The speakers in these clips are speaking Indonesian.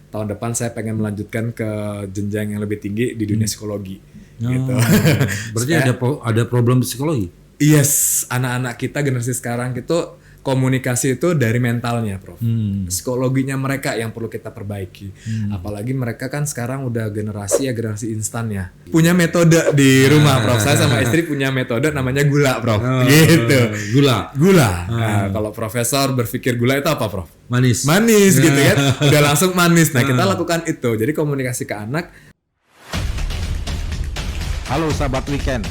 tahun depan saya pengen melanjutkan ke jenjang yang lebih tinggi di dunia psikologi. Gitu. Berarti ada problem psikologi? Yes, anak-anak kita generasi sekarang itu komunikasi itu dari mentalnya, Prof. Psikologinya mereka yang perlu kita perbaiki. Apalagi mereka kan sekarang udah generasi instan ya. Punya metode di rumah, Prof. Saya sama istri punya metode namanya gula, Prof. Gitu. Gula. Nah, kalau profesor berpikir gula itu apa, Prof? Manis gitu kan. Udah langsung manis. Nah, kita lakukan itu. Jadi komunikasi ke anak. Halo sahabat weekend.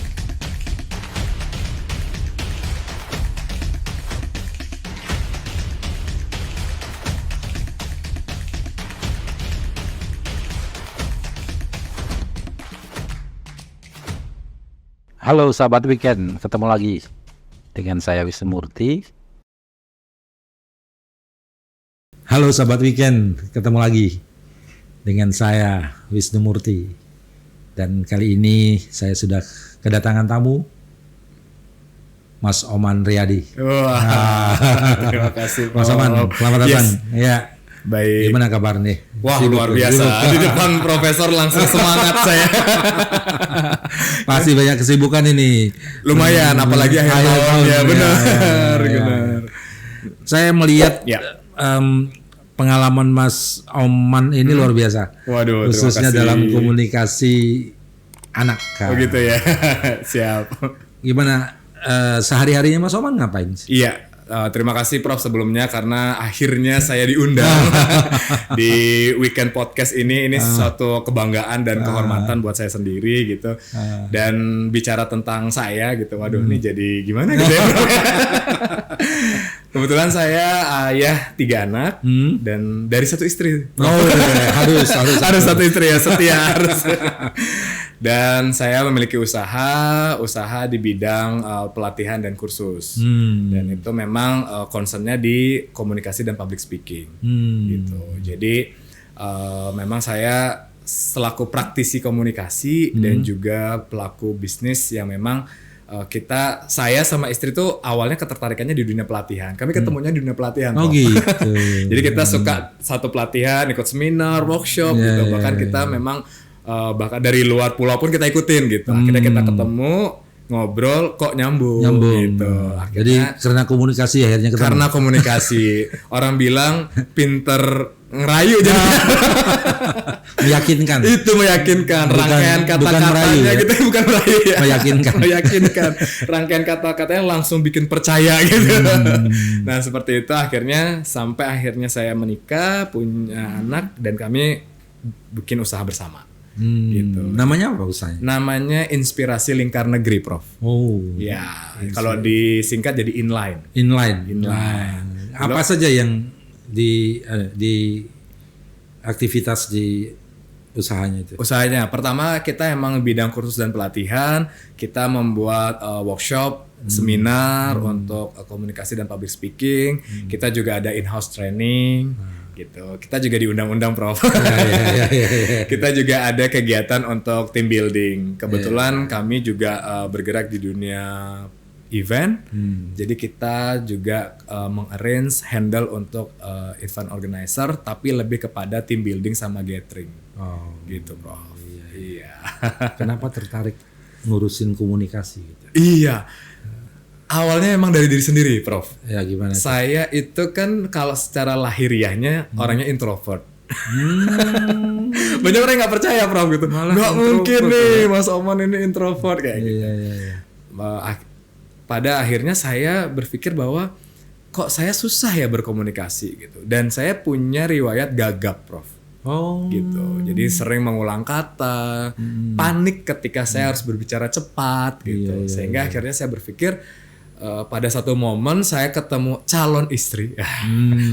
Halo sahabat weekend, ketemu lagi dengan saya Wisnu Murti. Halo sahabat weekend, ketemu lagi dengan saya Wisnu Murti. Dan kali ini saya sudah kedatangan tamu, Mas Oman Riyadi. Wah, terima kasih, Mas Oman, selamat datang. Ya. Baik. Gimana kabar nih? Wah, luar biasa. Di depan profesor langsung semangat saya. Pasti banyak kesibukan ini. Lumayan, apalagi akhir tahun. Ya, benar. Saya melihat pengalaman Mas Oman ini luar biasa. Waduh, khususnya dalam komunikasi anak. Oh gitu ya. Siap. Gimana sehari-harinya Mas Oman ngapain sih? Iya. Terima kasih Prof sebelumnya karena akhirnya saya diundang di weekend podcast ini suatu kebanggaan dan kehormatan buat saya sendiri gitu. Dan bicara tentang saya gitu, waduh ini jadi gimana gitu ya. Kebetulan saya ayah 3 anak dan dari 1 istri. Oh harus 1 istri ya, setia harus. Dan saya memiliki usaha di bidang pelatihan dan kursus. Dan itu memang concernnya di komunikasi dan public speaking gitu. Jadi memang saya selaku praktisi komunikasi dan juga pelaku bisnis yang memang saya sama istri tuh awalnya ketertarikannya di dunia pelatihan. Kami ketemunya di dunia pelatihan. Oh gitu. Jadi kita suka satu pelatihan, ikut seminar, workshop gitu. Bahkan kita memang bahkan dari luar pulau pun kita ikutin gitu. Akhirnya kita ketemu, ngobrol, kok nyambung. Gitu. Akhirnya, jadi karena komunikasi akhirnya ketemu. Karena komunikasi. Orang bilang pinter ngerayu jadi. Meyakinkan. Itu meyakinkan. Rangkaian kata-katanya gitu, bukan merayu ya. Meyakinkan. Rangkaian kata-katanya langsung bikin percaya gitu. Nah, seperti itu sampai akhirnya saya menikah, punya anak dan kami bikin usaha bersama. Gitu. Namanya apa usahanya? Namanya Inspirasi Lingkar Negeri, Prof. Oh. Ya, kalau disingkat jadi Inline. Apa saja yang di aktivitas di usahanya itu? Usahanya, pertama kita emang bidang kursus dan pelatihan. Kita membuat workshop, seminar untuk komunikasi dan public speaking. Kita juga ada in-house training. Gitu. Kita juga diundang-undang, Prof. Kita juga ada kegiatan untuk team building. Kebetulan kami juga bergerak di dunia event. Jadi kita juga handle untuk event organizer, tapi lebih kepada team building sama gathering. Gitu, Prof. Iya. Kenapa tertarik ngurusin komunikasi gitu? Iya. Awalnya emang dari diri sendiri, Prof. Ya gimana? Saya itu kan kalau secara lahiriahnya orangnya introvert. Banyak orang yang nggak percaya, Prof, gitu. Nggak mungkin nih Mas Oman ini introvert kayak gitu. Iya. Pada akhirnya saya berpikir bahwa kok saya susah ya berkomunikasi gitu. Dan saya punya riwayat gagap, Prof. Oh. Gitu. Jadi sering mengulang kata, panik ketika saya harus berbicara cepat gitu. Sehingga akhirnya saya berpikir pada satu momen saya ketemu calon istri.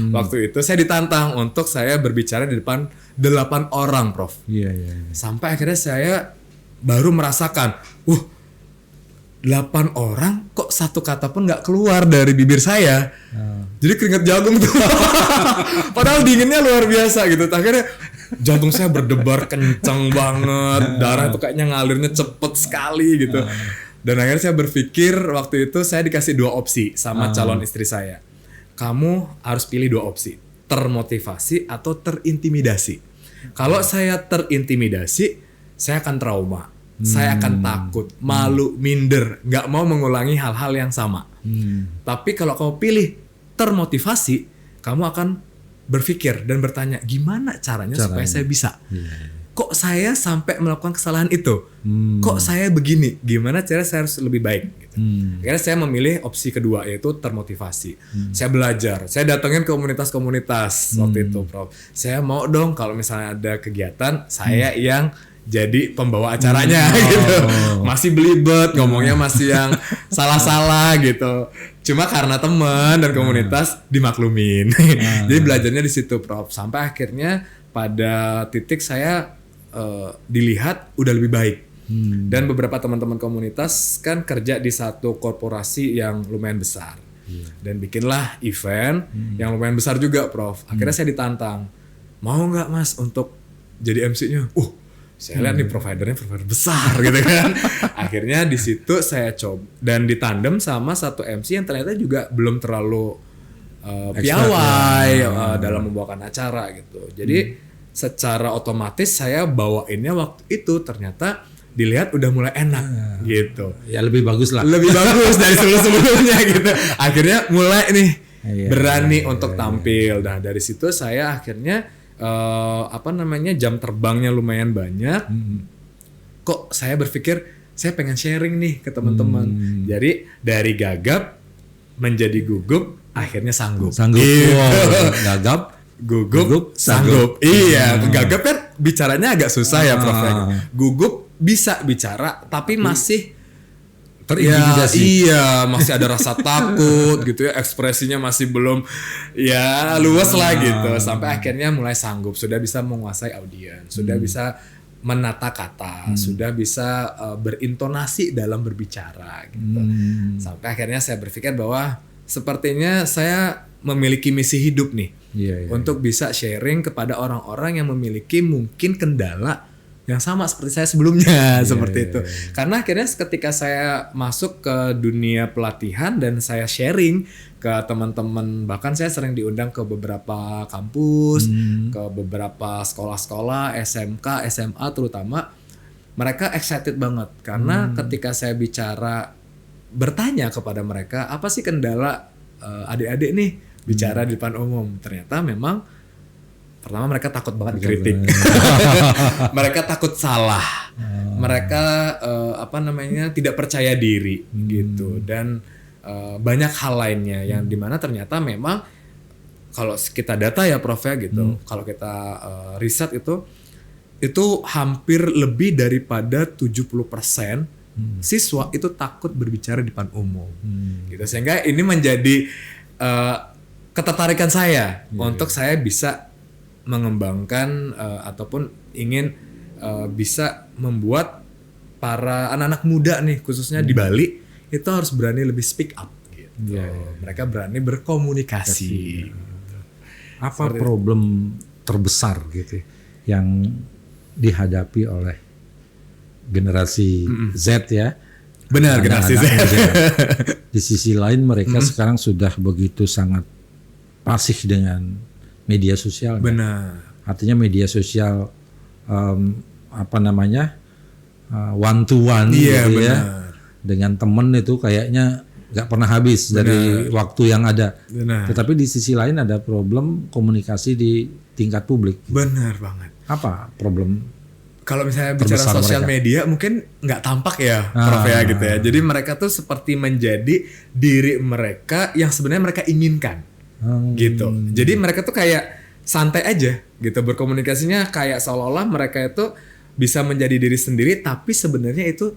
Waktu itu saya ditantang untuk saya berbicara di depan 8 orang, Prof. Iya. Sampai akhirnya saya baru merasakan, 8 orang kok satu kata pun nggak keluar dari bibir saya. Jadi keringat jagung tuh. Padahal dinginnya luar biasa gitu. Akhirnya jantung saya berdebar kencang banget. Darah tuh kayaknya ngalirnya cepet sekali gitu. Dan akhirnya saya berpikir waktu itu saya dikasih 2 opsi sama calon istri saya. Kamu harus pilih 2 opsi. Termotivasi atau terintimidasi. Kalau saya terintimidasi, saya akan trauma, saya akan takut, malu, minder, nggak mau mengulangi hal-hal yang sama. Tapi kalau kamu pilih termotivasi, kamu akan berpikir dan bertanya, gimana caranya supaya saya bisa? Kok saya sampai melakukan kesalahan itu? Kok saya begini? Gimana cara saya harus lebih baik? Gitu. Akhirnya saya memilih opsi kedua, yaitu termotivasi. Saya belajar, saya datengin komunitas-komunitas waktu itu, Prof. Saya mau dong kalau misalnya ada kegiatan, saya yang jadi pembawa acaranya gitu. Masih belibet, ngomongnya masih yang salah-salah gitu. Cuma karena teman dan komunitas dimaklumin. Jadi belajarnya di situ, Prof. Sampai akhirnya pada titik saya dilihat udah lebih baik. Dan beberapa teman-teman komunitas kan kerja di satu korporasi yang lumayan besar. Dan bikinlah event yang lumayan besar juga, Prof. Akhirnya saya ditantang, mau nggak Mas untuk jadi MC-nya? Saya lihat nih provider besar gitu kan. Akhirnya di situ saya coba dan ditandem sama satu MC yang ternyata juga belum terlalu piawai dalam membawakan acara gitu. Jadi secara otomatis saya bawainnya waktu itu ternyata dilihat udah mulai enak gitu. Ya lebih bagus lah. Lebih bagus dari sebelumnya gitu. Akhirnya mulai nih berani untuk tampil. Nah dari situ saya akhirnya jam terbangnya lumayan banyak. Kok saya berpikir saya pengen sharing nih ke teman-teman. Jadi dari gagap menjadi gugup, akhirnya sanggup. Gitu. Gagap, gugup, sanggup. Iya, gagap kan bicaranya agak susah ya, Prof. Gugup bisa bicara, tapi masih terintimidasi. Iya, masih ada rasa takut gitu ya, ekspresinya masih belum luas lah gitu. Sampai akhirnya mulai sanggup, sudah bisa menguasai audiens, sudah bisa menata kata, sudah bisa berintonasi dalam berbicara gitu. Sampai akhirnya saya berpikir bahwa sepertinya saya memiliki misi hidup nih untuk bisa sharing kepada orang-orang yang memiliki mungkin kendala yang sama seperti saya sebelumnya seperti itu. Karena akhirnya ketika saya masuk ke dunia pelatihan dan saya sharing ke teman-teman, bahkan saya sering diundang ke beberapa kampus, ke beberapa sekolah-sekolah, SMK, SMA terutama, mereka excited banget karena ketika saya bertanya kepada mereka, apa sih kendala adik-adik nih bicara di depan umum? Ternyata memang pertama mereka takut banget dikritik. Mereka takut salah. Mereka tidak percaya diri gitu, dan banyak hal lainnya yang dimana ternyata memang kalau kita data ya Prof ya gitu, kalau kita riset itu hampir lebih daripada 70% siswa itu takut berbicara di depan umum gitu, sehingga ini menjadi ketertarikan saya untuk saya bisa mengembangkan ataupun ingin bisa membuat para anak-anak muda nih khususnya di Bali itu harus berani lebih speak up gitu. Mereka berani berkomunikasi gitu. Apa problem terbesar gitu yang dihadapi oleh generasi Z ya? Benar, generasi Z. Di sisi lain mereka sekarang sudah begitu sangat pasif dengan media sosial. Benar. Artinya media sosial one to one gitu ya. Dengan temen itu kayaknya nggak pernah habis dari waktu yang ada. Benar. Tetapi di sisi lain ada problem komunikasi di tingkat publik. Benar banget. Apa problem? Kalau misalnya bicara sosial media mungkin nggak tampak ya, Prof ya gitu ya. Jadi mereka tuh seperti menjadi diri mereka yang sebenarnya mereka inginkan, gitu. Jadi mereka tuh kayak santai aja gitu berkomunikasinya, kayak seolah-olah mereka itu bisa menjadi diri sendiri, tapi sebenarnya itu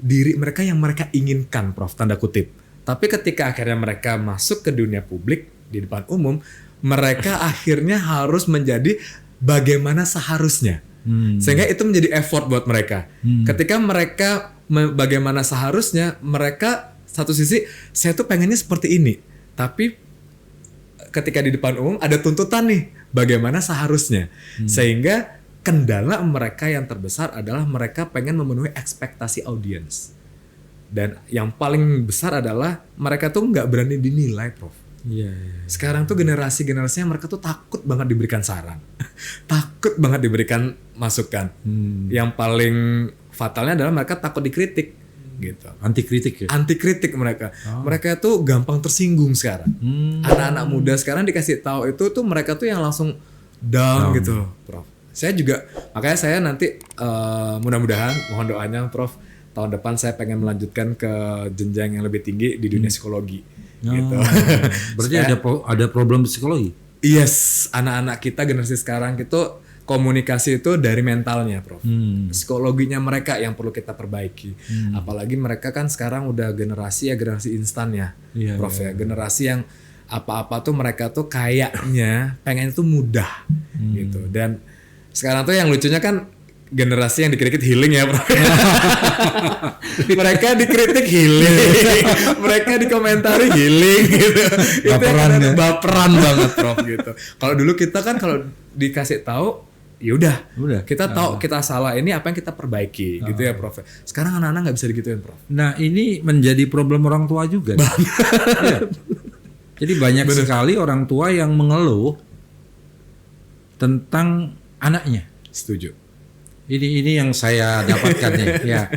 diri mereka yang mereka inginkan, Prof, tanda kutip. Tapi ketika akhirnya mereka masuk ke dunia publik di depan umum, mereka akhirnya harus menjadi bagaimana seharusnya. Sehingga itu menjadi effort buat mereka. Ketika mereka bagaimana seharusnya, mereka satu sisi saya tuh pengennya seperti ini, tapi ketika di depan umum ada tuntutan nih bagaimana seharusnya. Sehingga kendala mereka yang terbesar adalah mereka pengen memenuhi ekspektasi audiens. Dan yang paling besar adalah mereka tuh nggak berani dinilai, Prof. Iya. Sekarang tuh generasi-generasinya mereka tuh takut banget diberikan saran. Takut banget diberikan masukan. Yang paling fatalnya adalah mereka takut dikritik gitu. Anti kritik ya. Anti kritik mereka. Mereka tuh gampang tersinggung sekarang. Anak-anak muda sekarang dikasih tahu itu tuh mereka tuh yang langsung down gitu, Prof. Saya juga makanya saya nanti mudah-mudahan mohon doanya Prof, tahun depan saya pengen melanjutkan ke jenjang yang lebih tinggi di dunia psikologi. Gitu. Berarti ada problem psikologi. Yes, anak-anak kita generasi sekarang itu komunikasi itu dari mentalnya, Prof. Psikologinya mereka yang perlu kita perbaiki. Apalagi mereka kan sekarang udah generasi instan ya, Prof ya. Generasi yang apa-apa tuh mereka tuh kayaknya pengen itu mudah gitu. Dan sekarang tuh yang lucunya kan generasi yang dikritik healing ya, Prof. Mereka dikritik healing, mereka dikomentari healing gitu. Baperan banget, Prof gitu. Kalau dulu kita kan kalau dikasih tahu ya udah kita tahu kita salah, ini apa yang kita perbaiki gitu ya, Prof. Sekarang anak-anak nggak bisa digituin, Prof. Nah, ini menjadi problem orang tua juga. Ya. Jadi banyak sekali orang tua yang mengeluh tentang anaknya. Setuju. Ini yang saya dapatkan nih. Ya.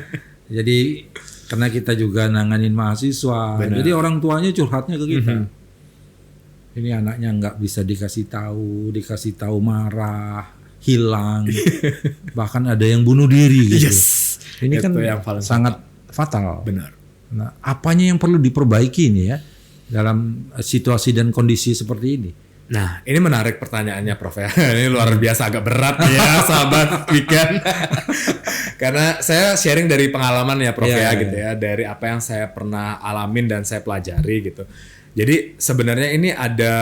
Jadi karena kita juga nanganin mahasiswa, jadi orang tuanya curhatnya ke kita. Ini anaknya nggak bisa dikasih tahu marah, hilang, bahkan ada yang bunuh diri gitu. Ini itu kan yang sangat fatal. Benar. Nah, apanya yang perlu diperbaiki ini ya dalam situasi dan kondisi seperti ini? Nah, ini menarik pertanyaannya, Prof ya. Ini luar biasa agak berat ya, sahabat weekend. Karena saya sharing dari pengalaman ya, Prof gitu ya, dari apa yang saya pernah alamin dan saya pelajari gitu. Jadi sebenarnya ini ada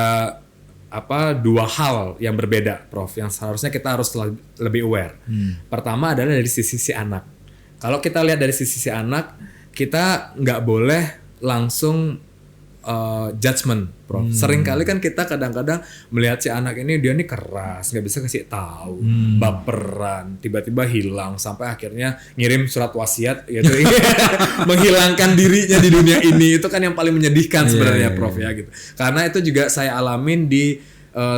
dua hal yang berbeda, Prof, yang seharusnya kita harus lebih aware. Pertama adalah dari sisi anak. Kalau kita lihat dari sisi anak, kita nggak boleh langsung judgment, Prof. Seringkali kan kita kadang-kadang melihat si anak ini dia nih keras, nggak bisa kasih tahu, baperan, tiba-tiba hilang sampai akhirnya ngirim surat wasiat, gitu, menghilangkan dirinya di dunia ini. Itu kan yang paling menyedihkan sebenarnya, Prof ya gitu. Karena itu juga saya alamin di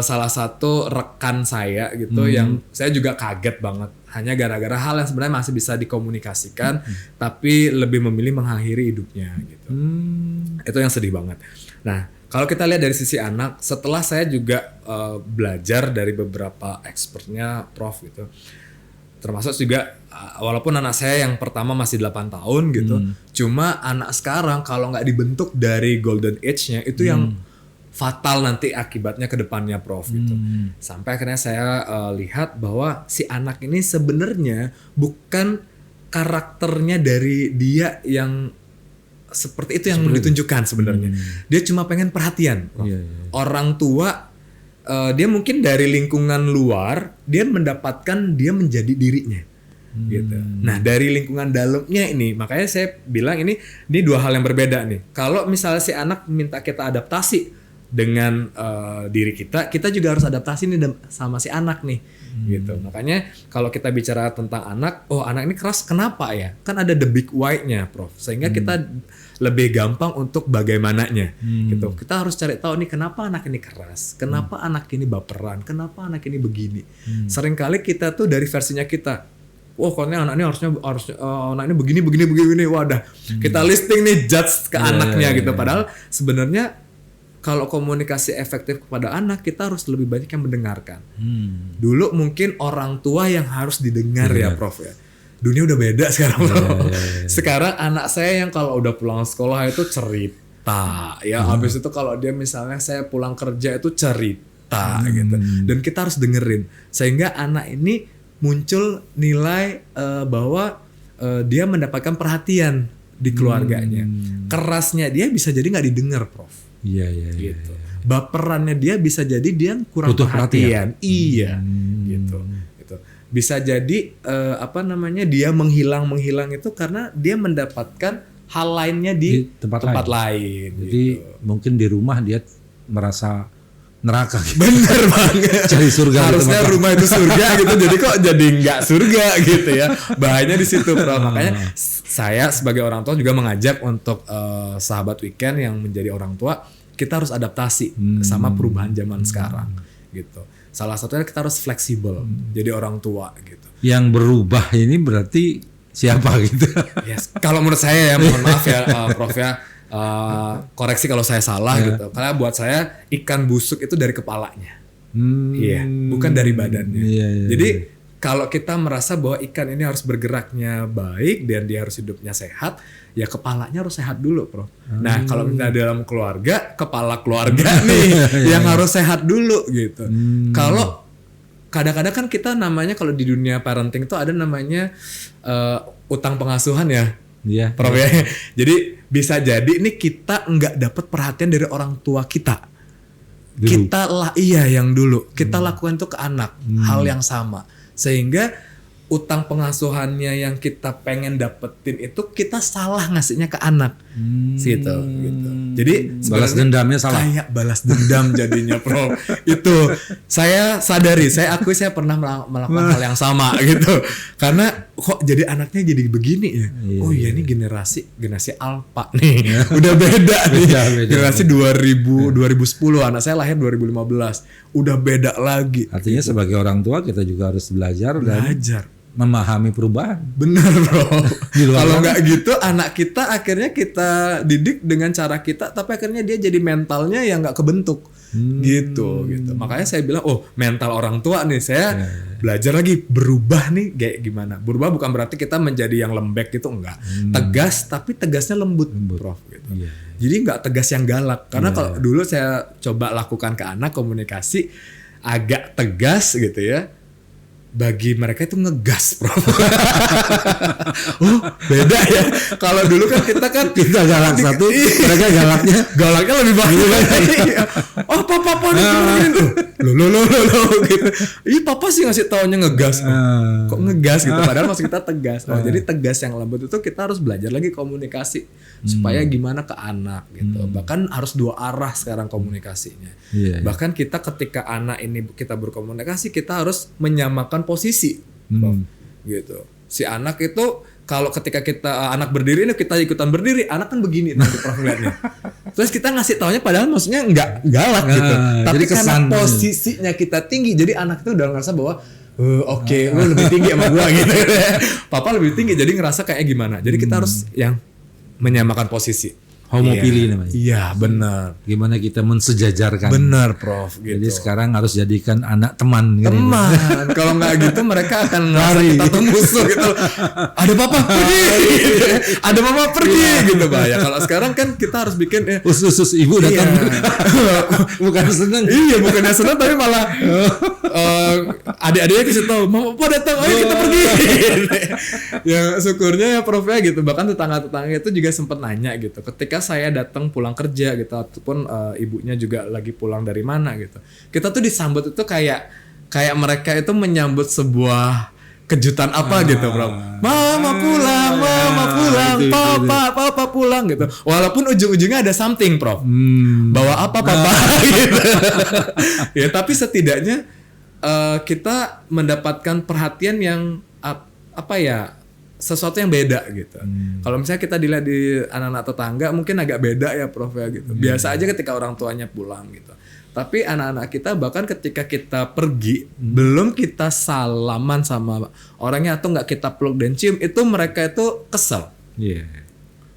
salah satu rekan saya gitu, yang saya juga kaget banget. Hanya gara-gara hal yang sebenarnya masih bisa dikomunikasikan, tapi lebih memilih mengakhiri hidupnya gitu. Itu yang sedih banget. Nah, kalau kita lihat dari sisi anak, setelah saya juga belajar dari beberapa expertnya, Prof gitu. Termasuk juga walaupun anak saya yang pertama masih 8 tahun gitu, cuma anak sekarang kalau nggak dibentuk dari golden age-nya itu yang fatal nanti akibatnya ke depannya, Prof gitu. Sampai akhirnya saya lihat bahwa si anak ini sebenarnya bukan karakternya dari dia yang seperti itu yang ditunjukkan sebenarnya. Dia cuma pengen perhatian, Prof. Orang tua dia mungkin dari lingkungan luar dia mendapatkan dia menjadi dirinya. Gitu. Nah, dari lingkungan dalamnya ini, makanya saya bilang ini dua hal yang berbeda nih. Kalau misalnya si anak minta kita adaptasi dengan diri kita juga harus adaptasi nih sama si anak nih, gitu. Makanya kalau kita bicara tentang anak, anak ini keras, kenapa ya? Kan ada the big why-nya, Prof. Sehingga kita lebih gampang untuk bagaimananya, gitu. Kita harus cari tahu nih kenapa anak ini keras, kenapa anak ini baperan, kenapa anak ini begini. Seringkali kita tuh dari versinya kita, kayaknya anak ini harusnya anak ini begini. Wadah, kita listing nih judge ke anaknya gitu. Padahal sebenarnya kalau komunikasi efektif kepada anak, kita harus lebih banyak yang mendengarkan. Dulu mungkin orang tua yang harus didengar ya, Prof ya. Dunia udah beda sekarang, Prof. Sekarang anak saya yang kalau udah pulang sekolah itu cerita, ya. Habis itu kalau dia misalnya saya pulang kerja itu cerita, gitu. Dan kita harus dengerin, sehingga anak ini muncul nilai bahwa dia mendapatkan perhatian di keluarganya. Kerasnya dia bisa jadi nggak didengar, Prof. Iya. Gitu. Baperannya dia bisa jadi dia kurang butuh perhatian. Iya. Gitu. Bisa jadi dia menghilang itu karena dia mendapatkan hal lainnya di tempat lain. Jadi mungkin di rumah dia merasa neraka gitu. Bener banget. Cari surga. Harusnya rumah itu surga gitu. Jadi kok jadi nggak surga gitu ya. Bahayanya di situ, Prof. Makanya saya sebagai orang tua juga mengajak untuk sahabat weekend yang menjadi orang tua, kita harus adaptasi sama perubahan zaman sekarang gitu. Salah satunya kita harus fleksibel jadi orang tua gitu. Yang berubah ini berarti siapa gitu? Yes. Kalau menurut saya ya, mohon maaf ya Prof ya, koreksi kalau saya salah gitu. Karena buat saya ikan busuk itu dari kepalanya. Iya, bukan dari badannya. Jadi kalau kita merasa bahwa ikan ini harus bergeraknya baik dan dia harus hidupnya sehat, ya kepalanya harus sehat dulu, Prof. Nah, kalau kita dalam keluarga, kepala keluarga nih yang harus sehat dulu gitu. Kalau kadang-kadang kan kita namanya kalau di dunia parenting itu ada namanya utang pengasuhan ya. Iya. Prof ya. Jadi bisa jadi nih kita nggak dapat perhatian dari orang tua kita. Dulu. Kita lah yang dulu kita lakukan itu ke anak hal yang sama, sehingga utang pengasuhannya yang kita pengen dapetin itu kita salah ngasihnya ke anak gitu. Jadi balas dendamnya salah. Kayak balas dendam jadinya, Bro. Itu saya sadari, saya akui saya pernah melakukan hal yang sama gitu. Karena kok jadi anaknya jadi begini ya. Oh iya, ini generasi alpha nih. Udah beda nih. Generasi 2010, anak saya lahir 2015. Udah beda lagi. Artinya gitu. Sebagai orang tua kita juga harus belajar. Memahami perubahan. Bener, Bro. Kalau nggak gitu anak kita akhirnya kita didik dengan cara kita, tapi akhirnya dia jadi mentalnya yang nggak kebentuk gitu. Makanya saya bilang, mental orang tua nih saya belajar lagi berubah nih kayak gimana. Berubah bukan berarti kita menjadi yang lembek gitu, enggak. Tegas tapi tegasnya lembut. Prof gitu. Jadi nggak tegas yang galak. Karena kalau dulu saya coba lakukan ke anak komunikasi agak tegas gitu ya. Bagi mereka itu ngegas, Bro. Beda ya. Kalau dulu kan kita galak satu, mereka galaknya lebih banyak. Papa nih lo gitu. Ih, papa sih ngasih taunya ngegas. Kok ngegas gitu, padahal maksud kita tegas. Jadi tegas yang lembut itu kita harus belajar lagi komunikasi supaya gimana ke anak gitu. Bahkan harus dua arah sekarang komunikasinya. Bahkan kita ketika anak ini kita berkomunikasi, kita harus menyamakan posisi, gitu. Si anak itu kalau ketika kita anak berdiri ini kita ikutan berdiri, anak kan begini nanti Prof lihatnya. Terus kita ngasih taunya padahal maksudnya nggak galak gitu. Tapi karena posisinya kita tinggi, jadi anak itu udah ngerasa bahwa oke, lu lebih tinggi sama gua gitu. Papa lebih tinggi, jadi ngerasa kayak gimana. Jadi kita harus yang menyamakan posisi. Homopili namanya. Iya, benar. Gimana kita mensejajarkan. Benar, Prof. Gitu. Jadi sekarang harus jadikan anak teman. Teman. Kalau nggak gitu mereka akan lari. Kita tuh musuh gitu. Ada papa pergi. Ada mama pergi gitu, bahaya. Kalau sekarang kan kita harus bikin usus ibu datang. Bukan senang. Iya, bukannya senang tapi malah adik-adiknya kasih tahu, "Mama papa datang, ayo kita pergi." Ya syukurnya ya Prof ya gitu. Bahkan tetangga-tetangga itu juga sempat nanya gitu. Ketika saya datang pulang kerja gitu ataupun ibunya juga lagi pulang dari mana gitu, kita tuh disambut itu kayak mereka itu menyambut sebuah kejutan apa gitu, Bro. Mama pulang, papa pulang gitu. Walaupun ujung-ujungnya ada something, Prof. Bawa apa papa gitu. Ya tapi setidaknya kita mendapatkan perhatian yang sesuatu yang beda gitu. Kalau misalnya kita dilihat di anak-anak tetangga mungkin agak beda ya, Prof ya gitu. Biasa aja ketika orang tuanya pulang gitu. Tapi anak-anak kita bahkan ketika kita pergi belum kita salaman sama orangnya atau nggak kita peluk dan cium, itu mereka itu kesel.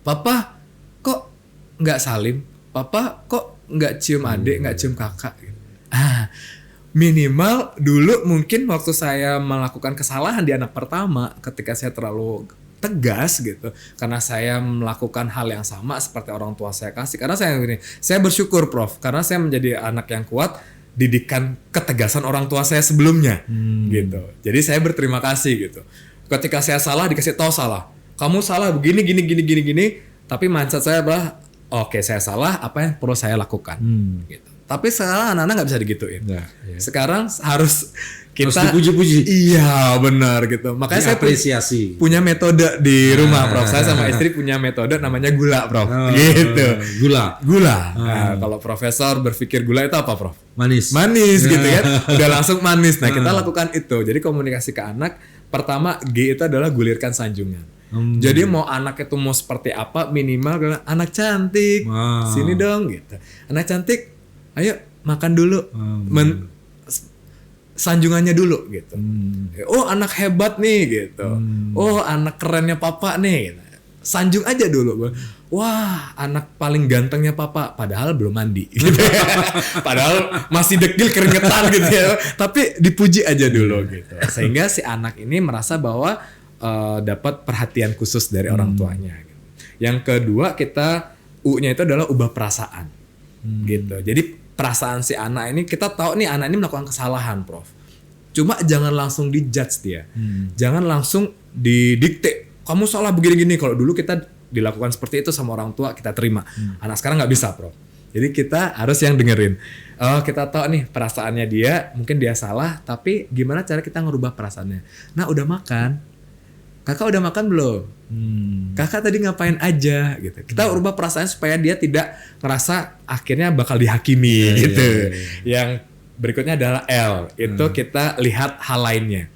Papa kok nggak salim? Papa kok nggak cium adik, nggak cium kakak? Gitu. Minimal dulu mungkin waktu saya melakukan kesalahan di anak pertama ketika saya terlalu tegas gitu karena saya melakukan hal yang sama seperti orang tua saya kasih, karena saya bersyukur Prof karena saya menjadi anak yang kuat didikan ketegasan orang tua saya sebelumnya gitu. Jadi saya berterima kasih gitu. Ketika saya salah dikasih tahu salah, kamu salah begini gini, tapi mindset saya adalah oke, saya salah, apa yang perlu saya lakukan gitu. Tapi sekarang anak-anak nggak bisa digituin. Sekarang harus kita dipuji-puji. Iya benar gitu. Makanya saya apresiasi. Punya metode di rumah, Prof. Saya sama istri punya metode namanya gula, Prof. Gitu. Gula. Nah, kalau profesor berpikir gula itu apa, Prof? Manis gitu kan. Udah langsung manis. Nah, kita lakukan itu. Jadi komunikasi ke anak, pertama G itu adalah gulirkan sanjungan. Jadi mau anak itu mau seperti apa, minimal anak cantik, sini dong gitu. Anak cantik, ayo makan dulu, sanjungannya dulu gitu. Oh anak hebat nih gitu. Oh anak kerennya papa nih gitu. Sanjung aja dulu. Wah anak paling gantengnya papa, padahal belum mandi gitu. Padahal masih dekil keringetan gitu ya. Tapi dipuji aja dulu gitu. Sehingga si anak ini merasa bahwa dapat perhatian khusus dari orang tuanya gitu. Yang kedua kita U-nya itu adalah ubah perasaan gitu. Jadi perasaan si anak ini, kita tahu nih anak ini melakukan kesalahan, Prof. Cuma jangan langsung dijudge dia. Jangan langsung didikte. Kamu salah begini-gini. Kalau dulu kita dilakukan seperti itu sama orang tua, kita terima. Anak sekarang nggak bisa, Prof. Jadi kita harus yang dengerin. Oh, kita tahu nih perasaannya dia, mungkin dia salah, tapi gimana cara kita ngerubah perasaannya? Nah, udah makan. Kakak udah makan belum? Kakak tadi ngapain aja gitu. Kita ubah perasaannya supaya dia tidak ngerasa akhirnya bakal dihakimi gitu. Yang berikutnya adalah L. Itu kita lihat hal lainnya.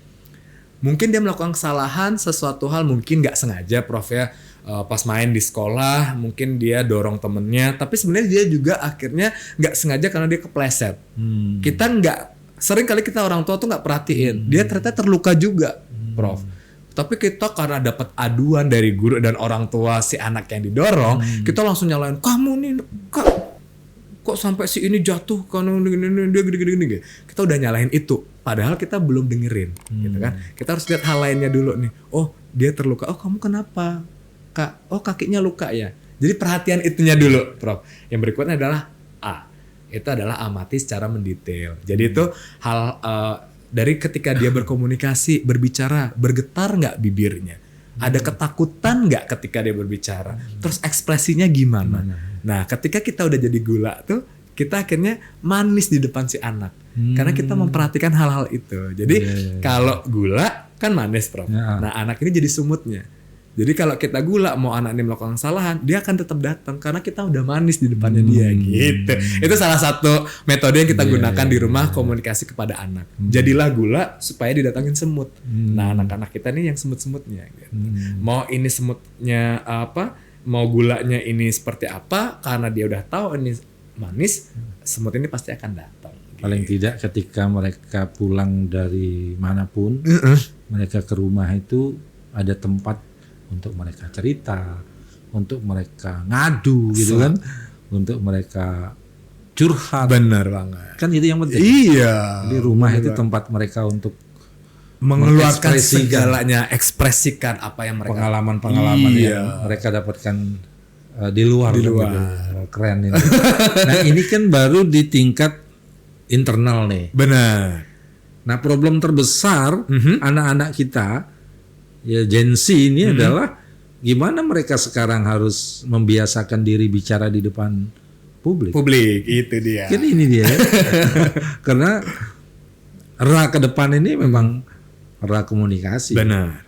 Mungkin dia melakukan kesalahan, sesuatu hal mungkin nggak sengaja, Prof ya. Pas main di sekolah, mungkin dia dorong temennya, tapi sebenarnya dia juga akhirnya nggak sengaja karena dia kepleset. Kita sering kali kita orang tua tuh nggak perhatiin, dia ternyata terluka juga, Prof. Tapi kita karena dapat aduan dari guru dan orang tua si anak yang didorong, kita langsung nyalain, kamu nih kok sampai si ini jatuh karena dia gini. Kita udah nyalahin itu, padahal kita belum dengerin, gitu kan? Kita harus lihat hal lainnya dulu nih. Oh, dia terluka. Oh, kamu kenapa, Kak? Oh, kakinya luka ya. Jadi perhatian itunya dulu, Prof. Yang berikutnya adalah A. Itu adalah amati secara mendetail. Jadi itu hal dari ketika dia berkomunikasi, berbicara, bergetar nggak bibirnya? Ada ketakutan nggak ketika dia berbicara? Terus ekspresinya gimana? Nah, ketika kita udah jadi gula tuh, kita akhirnya manis di depan si anak. Karena kita memperhatikan hal-hal itu. Jadi kalau gula kan manis, Prof. Nah, anak ini jadi sumutnya. Jadi kalau kita gula, mau anak ini melakukan kesalahan, dia akan tetap datang karena kita udah manis di depannya dia gitu. Itu salah satu metode yang kita gunakan di rumah komunikasi kepada anak. Jadilah gula supaya didatangin semut. Nah, anak-anak kita nih yang semut-semutnya gitu. Mau ini semutnya apa, mau gulanya ini seperti apa, karena dia udah tahu ini manis, semut ini pasti akan datang. Paling tidak ketika mereka pulang dari manapun, mereka ke rumah itu ada tempat untuk mereka cerita, untuk mereka ngadu gitu kan, untuk mereka curhat. Benar banget. Kan itu yang penting. Iya. Jadi rumah itu tempat mereka untuk mengeluarkan segalanya, ekspresikan apa yang mereka pengalaman-pengalaman yang mereka dapatkan di luar. Gitu. Keren ini. Nah, ini kan baru di tingkat internal nih. Benar. Nah, problem terbesar anak-anak kita ya Gen Z ini adalah gimana mereka sekarang harus membiasakan diri bicara di depan publik. Publik, itu dia. Kan ini dia. Karena era ke depan ini memang era komunikasi. Benar.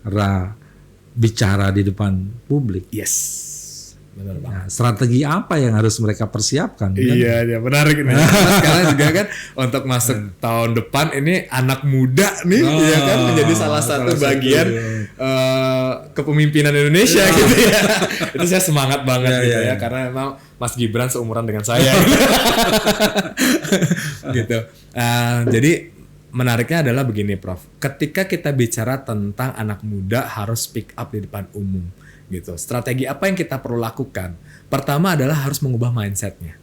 Era bicara di depan publik. Yes. Benar banget. Nah, strategi apa yang harus mereka persiapkan? Iya, ya menarik nih. Sekarang juga kan untuk masuk tahun depan ini anak muda nih, ya kan menjadi salah satu bagian kepemimpinan Indonesia gitu ya. Itu saya semangat banget gitu ya, karena memang Mas Gibran seumuran dengan saya. Gitu. Jadi menariknya adalah begini, Prof. Ketika kita bicara tentang anak muda harus speak up di depan umum. Gitu. Strategi apa yang kita perlu lakukan? Pertama adalah harus mengubah mindsetnya,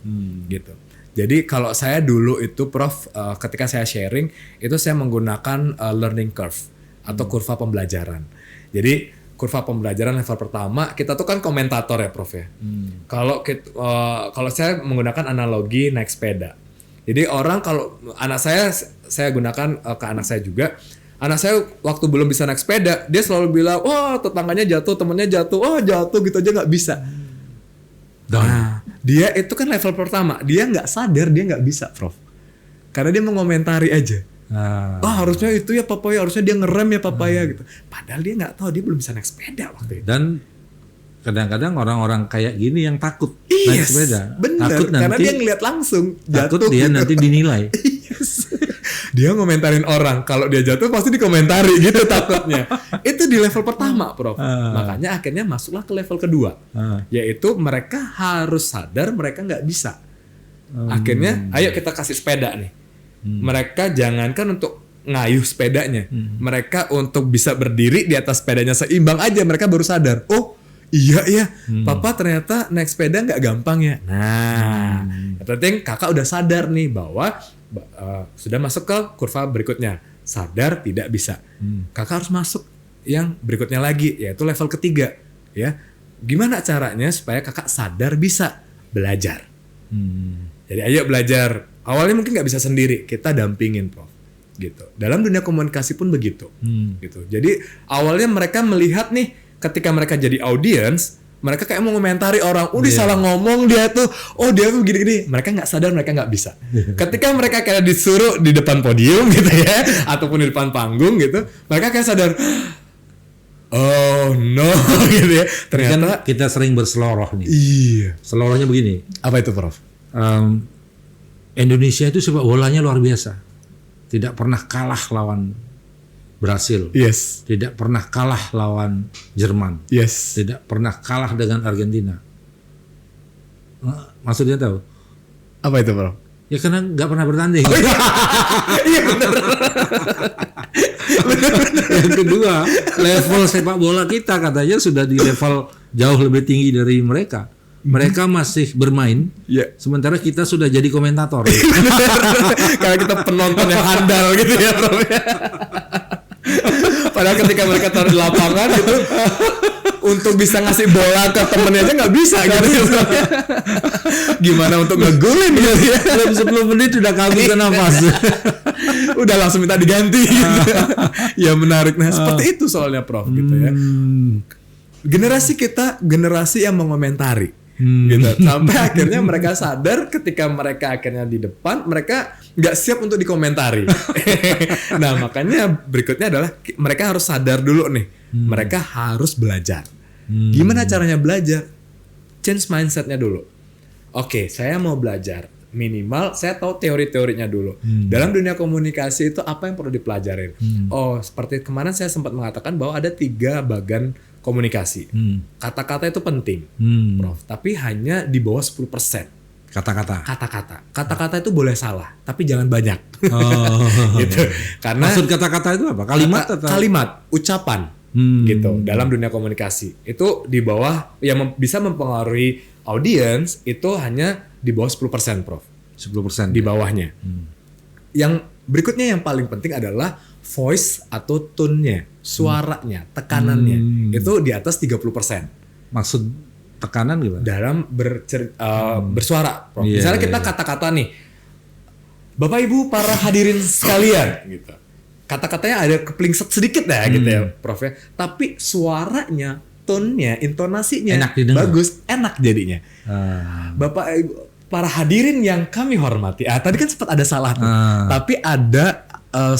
gitu. Jadi kalau saya dulu itu, Prof, ketika saya sharing itu saya menggunakan learning curve atau kurva pembelajaran. Jadi kurva pembelajaran level pertama kita tuh kan komentator ya, Prof ya. Kalau saya menggunakan analogi naik sepeda. Jadi orang kalau anak saya gunakan ke anak saya juga. Anak saya waktu belum bisa naik sepeda, dia selalu bilang, wah tetangganya jatuh, temennya jatuh, oh jatuh gitu aja nggak bisa. Nah, dia itu kan level pertama, dia nggak sadar dia nggak bisa, Prof. Karena dia mengomentari aja. Harusnya itu ya papaya, harusnya dia ngerem ya papaya gitu. Padahal dia nggak tahu, dia belum bisa naik sepeda waktu itu. Dan kadang-kadang orang-orang kayak gini yang takut naik sepeda. Bener, Takut karena nanti, dia ngeliat langsung takut jatuh. dia nanti dinilai. dia ngomentarin orang. Kalau dia jatuh pasti dikomentari gitu takutnya. Itu di level pertama, Prof. Makanya akhirnya masuklah ke level kedua. Yaitu mereka harus sadar mereka nggak bisa. Akhirnya, ayo kita kasih sepeda nih. Mereka jangankan untuk ngayuh sepedanya. Mereka untuk bisa berdiri di atas sepedanya seimbang aja. Mereka baru sadar, oh iya ya, papa ternyata naik sepeda nggak gampang ya. Nah, yang penting kakak udah sadar nih bahwa sudah masuk ke kurva berikutnya. Sadar tidak bisa. Kakak harus masuk yang berikutnya lagi, yaitu level ketiga. Ya, gimana caranya supaya kakak sadar bisa belajar? Jadi ayo belajar. Awalnya mungkin nggak bisa sendiri, kita dampingin, Prof. Gitu. Dalam dunia komunikasi pun begitu. Gitu. Jadi awalnya mereka melihat nih. Ketika mereka jadi audience, mereka kayak mau komentari orang, dia salah ngomong dia tuh, oh dia tuh gini-gini. Mereka nggak sadar mereka nggak bisa. Ketika mereka kayak disuruh di depan podium gitu ya, ataupun di depan panggung gitu, mereka kayak sadar, oh no gitu ya. Ternyata Kan kita sering berseloroh nih. iya. Selorohnya begini. Apa itu, Prof? Indonesia itu sepak bolanya luar biasa. Tidak pernah kalah lawan Brasil. Yes. Tidak pernah kalah lawan Jerman. Yes. Tidak pernah kalah dengan Argentina. Maksudnya tahu? Apa itu, Prof? Ya karena nggak pernah bertanding. Iya benar. Yang kedua, level sepak bola kita katanya sudah di level jauh lebih tinggi dari mereka. Mereka masih bermain, sementara kita sudah jadi komentator. Karena kita penonton yang handal gitu ya, Prof. Padahal ketika mereka taruh di lapangan gitu, untuk bisa ngasih bola ke temennya aja nggak bisa gitu. Gimana untuk ngegolin gitu ya? Dalam 10 menit udah kehabisan nafas. Udah langsung minta diganti gitu. Ya menarik. Nah seperti itu soalnya, Prof. Gitu ya. Generasi kita generasi yang mengomentari. Gitu. Sampai akhirnya mereka sadar ketika mereka akhirnya di depan, mereka nggak siap untuk dikomentari. Nah makanya berikutnya adalah mereka harus sadar dulu nih, mereka harus belajar. Gimana caranya belajar? Change mindsetnya dulu. Oke, saya mau belajar. Minimal saya tahu teori-teorinya dulu. Dalam dunia komunikasi itu apa yang perlu dipelajarin? Oh, seperti kemarin saya sempat mengatakan bahwa ada 3 bagan komunikasi. Kata-kata itu penting, Prof. Tapi hanya di bawah 10%. Kata-kata. Kata-kata itu boleh salah, tapi jangan banyak. Gitu. Karena Maksud kata-kata itu apa? Kalimat atau? Kalimat, ucapan. Gitu. Dalam dunia komunikasi. Itu di bawah yang bisa mempengaruhi audiens itu hanya di bawah 10%, Prof. 10%. Di bawahnya. Yang berikutnya yang paling penting adalah voice atau tone-nya, suaranya, tekanannya. Itu di atas 30%. Maksud tekanan gimana? Dalam bersuara, Prof. Misalnya kita kata-kata nih, Bapak Ibu para hadirin sekalian, gitu. Kata-katanya ada keplingset sedikit ya, gitu ya, Prof. Ya. Tapi suaranya, tone-nya, intonasinya enak didengar. bagus, enak jadinya. Bapak Ibu para hadirin yang kami hormati. Tadi kan sempat ada salah tuh. Tapi ada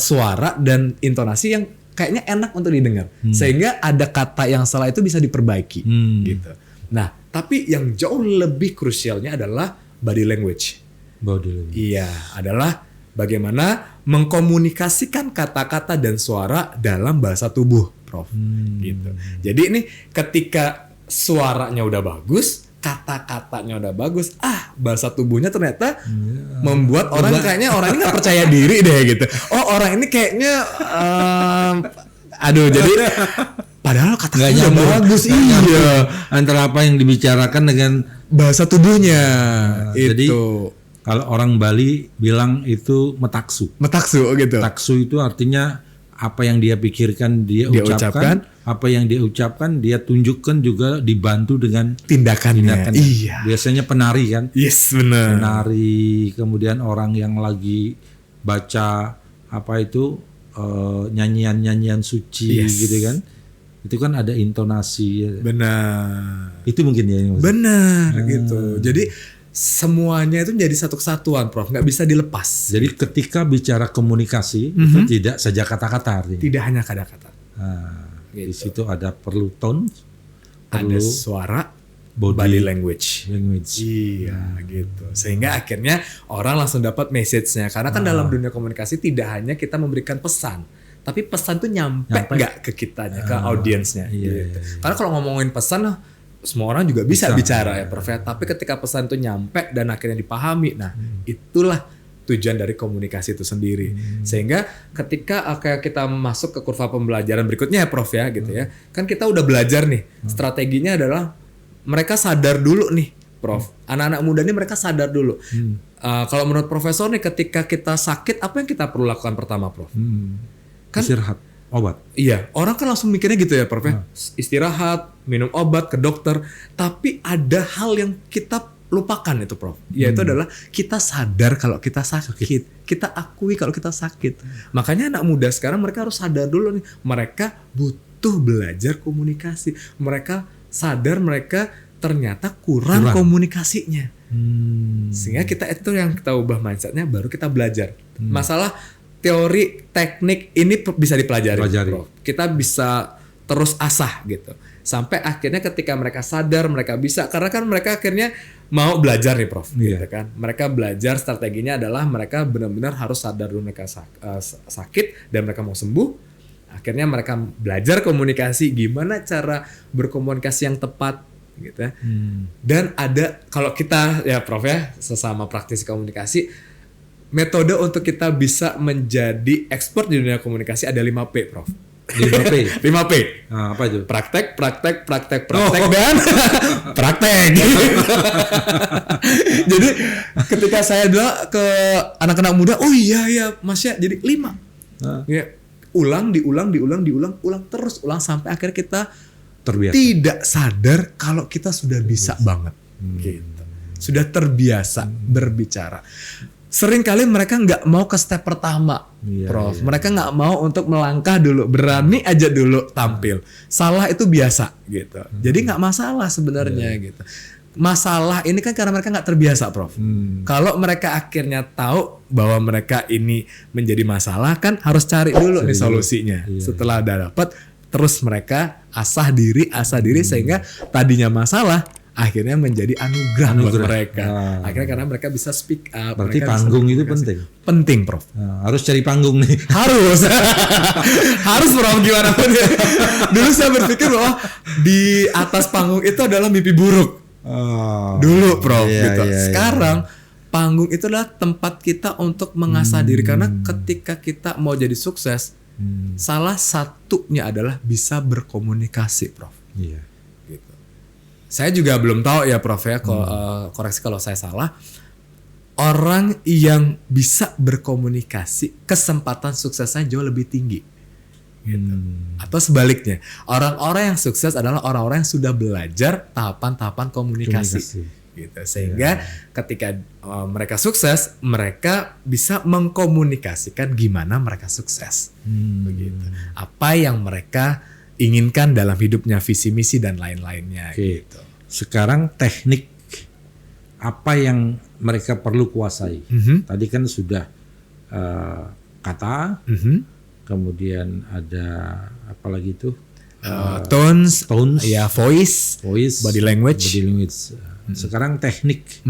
suara dan intonasi yang kayaknya enak untuk didengar. Sehingga ada kata yang salah itu bisa diperbaiki gitu. Nah, tapi yang jauh lebih krusialnya adalah body language. Iya, adalah bagaimana mengkomunikasikan kata-kata dan suara dalam bahasa tubuh, Prof. Gitu. Jadi ini ketika suaranya udah bagus, kata-katanya udah bagus, bahasa tubuhnya ternyata membuat orang kayaknya orang ini nggak percaya diri deh gitu. Oh orang ini kayaknya, jadi padahal kata-katanya udah bagus, iya. Antara apa yang dibicarakan dengan bahasa tubuhnya. Jadi Itu. kalau orang Bali bilang itu metaksu. Metaksu gitu. Taksu itu artinya apa yang dia pikirkan dia ucapkan, apa yang dia ucapkan dia tunjukkan juga dibantu dengan tindakannya. Iya. Biasanya penari kan? Yes, benar. Penari, kemudian orang yang lagi baca apa itu nyanyian-nyanyian suci gitu kan? Itu kan ada intonasi. Benar. Itu mungkin ya. Benar gitu. Jadi semuanya itu menjadi satu kesatuan, Prof. Nggak bisa dilepas. Jadi ketika bicara komunikasi itu tidak saja kata-kata artinya. Tidak hanya kata-kata. Di situ ada perlu tone, Ada suara, body language. language. Iya gitu. Sehingga akhirnya orang langsung dapat message-nya. Karena kan dalam dunia komunikasi tidak hanya kita memberikan pesan, tapi pesan tuh nyampe nggak ke kitanya, ke audiensnya. Iya, Gitu. Karena kalau ngomongin pesan, semua orang juga bisa bicara ya, Prof. Ya. Tapi ketika pesan itu nyampe dan akhirnya dipahami, nah itulah tujuan dari komunikasi itu sendiri. Sehingga ketika kayak kita masuk ke kurva pembelajaran berikutnya ya, Prof. Ya, gitu ya. Kan kita udah belajar nih. Strateginya adalah mereka sadar dulu nih, Prof. Anak-anak muda ini mereka sadar dulu. Kalau menurut Profesor nih, ketika kita sakit, apa yang kita perlu lakukan pertama, Prof? Kan Istirahat, obat. iya, orang kan langsung mikirnya gitu ya, Prof. Ya. Istirahat, minum obat, ke dokter. Tapi ada hal yang kita lupakan itu, Prof. Yaitu adalah kita sadar kalau kita sakit. Kita akui kalau kita sakit. Makanya anak muda sekarang mereka harus sadar dulu nih. Mereka butuh belajar komunikasi. Mereka sadar mereka ternyata kurang komunikasinya. Sehingga kita itu yang kita ubah mindsetnya, baru kita belajar. Masalah teori, teknik ini bisa dipelajari. Prof. Kita bisa terus asah gitu. Sampai akhirnya ketika mereka sadar, mereka bisa. Karena kan mereka akhirnya mau belajar nih, Prof. Gitu kan. Mereka belajar, strateginya adalah mereka benar-benar harus sadar dulu mereka sakit dan mereka mau sembuh. Akhirnya mereka belajar komunikasi, gimana cara berkomunikasi yang tepat gitu ya. Dan ada, kalau kita ya Prof ya, sesama praktisi komunikasi, metode untuk kita bisa menjadi expert di dunia komunikasi ada 5P, Prof. 5P. 5P. Nah, apa itu? Praktek, dan praktek. Jadi ketika saya bilang ke anak-anak muda, oh iya Mas ya, jadi 5. Ya, ulang terus sampai akhirnya kita Terbiasa. tidak sadar kalau kita sudah bisa banget. Gitu. Sudah terbiasa berbicara. Seringkali mereka nggak mau ke step pertama, Prof. Mereka nggak mau untuk melangkah dulu, berani aja dulu tampil. Salah itu biasa, gitu. Jadi nggak masalah sebenarnya, gitu. Masalah ini kan karena mereka nggak terbiasa, Prof. Kalau mereka akhirnya tahu bahwa mereka ini menjadi masalah, kan harus cari dulu nih solusinya. Setelah udah dapat, terus mereka asah diri sehingga tadinya masalah akhirnya menjadi anugerah buat mereka. Akhirnya karena mereka bisa speak up. Berarti panggung itu penting. Penting, Prof. Harus cari panggung nih. Harus. Harus, Prof. Gimana pun. Dulu saya berpikir bahwa di atas panggung itu adalah mimpi buruk. Dulu, Prof. Gitu. Sekarang panggung itu adalah tempat kita untuk mengasah diri, karena ketika kita mau jadi sukses, salah satunya adalah bisa berkomunikasi, Prof. Iya. Gitu. Saya juga belum tahu ya, Prof ya, koreksi kalau saya salah. Orang yang bisa berkomunikasi, kesempatan suksesnya jauh lebih tinggi. Gitu. Atau sebaliknya, orang-orang yang sukses adalah orang-orang yang sudah belajar tahapan-tahapan komunikasi. Gitu. Sehingga ketika mereka sukses, mereka bisa mengkomunikasikan gimana mereka sukses. Begitu. Apa yang mereka inginkan dalam hidupnya, visi misi dan lain-lainnya. Gitu. Sekarang teknik apa yang mereka perlu kuasai? Tadi kan sudah kata, kemudian ada apa lagi itu? Tones, ya, voice, body language. Sekarang teknik,